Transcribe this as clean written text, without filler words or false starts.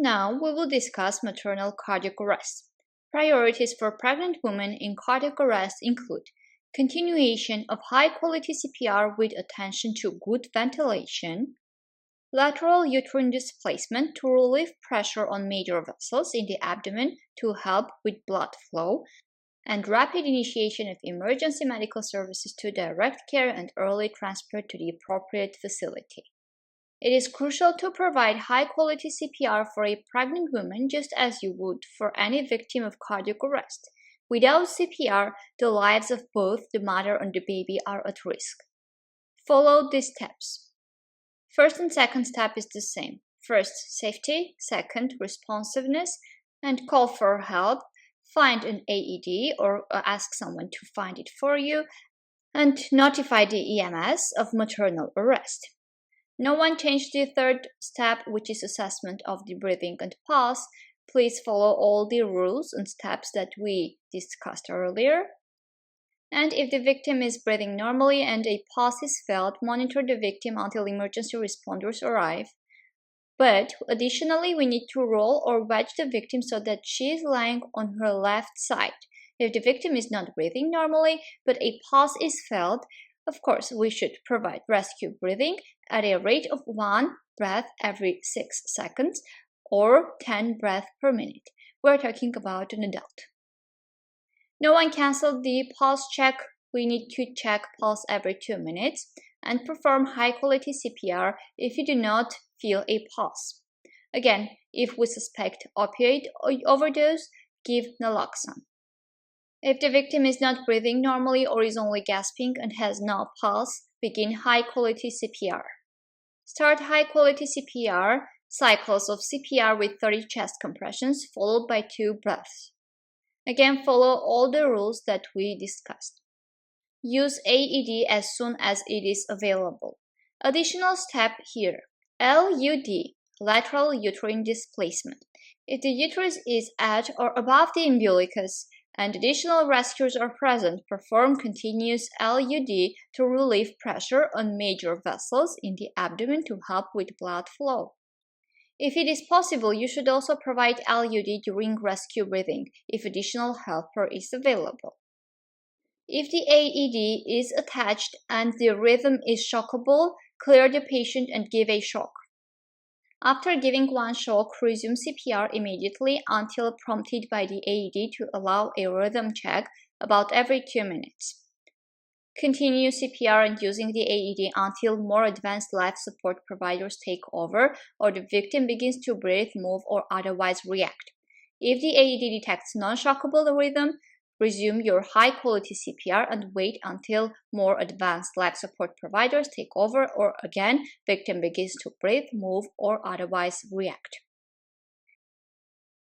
Now we will discuss maternal cardiac arrest. Priorities for pregnant women in cardiac arrest include continuation of high-quality CPR with attention to good ventilation, lateral uterine displacement to relieve pressure on major vessels in the abdomen to help with blood flow, and rapid initiation of emergency medical services to direct care and early transport to the appropriate facility. It is crucial to provide high-quality CPR for a pregnant woman just as you would for any victim of cardiac arrest. Without CPR, the lives of both the mother and the baby are at risk. Follow these steps. First and second step is the same. First, safety. Second, responsiveness. And call for help. Find an AED or ask someone to find it for you. And notify the EMS of maternal arrest. No one changed the third step, which is assessment of the breathing and pulse. Please follow all the rules and steps that we discussed earlier. And if the victim is breathing normally and a pulse is felt, monitor the victim until emergency responders arrive. But additionally, we need to roll or wedge the victim so that she is lying on her left side. If the victim is not breathing normally, but a pulse is felt, of course, we should provide rescue breathing at a rate of 1 breath every 6 seconds or 10 breaths per minute. We're talking about an adult. No one canceled the pulse check. We need to check pulse every 2 minutes and perform high-quality CPR if you do not feel a pulse. Again, if we suspect opioid overdose, give naloxone. If the victim is not breathing normally or is only gasping and has no pulse, begin high-quality CPR. Start high-quality CPR cycles of CPR with 30 chest compressions followed by 2 breaths. Again, follow all the rules that we discussed. Use AED as soon as it is available. Additional step here. LUD, lateral uterine displacement. If the uterus is at or above the umbilicus, and additional rescuers are present, perform continuous LUD to relieve pressure on major vessels in the abdomen to help with blood flow. If it is possible, you should also provide LUD during rescue breathing if additional helper is available. If the AED is attached and the rhythm is shockable, clear the patient and give a shock. After giving one shock, resume CPR immediately until prompted by the AED to allow a rhythm check about every 2 minutes. Continue CPR and using the AED until more advanced life support providers take over or the victim begins to breathe, move, or otherwise react. If the AED detects non-shockable rhythm, resume your high-quality CPR and wait until more advanced life support providers take over or again, victim begins to breathe, move, or otherwise react.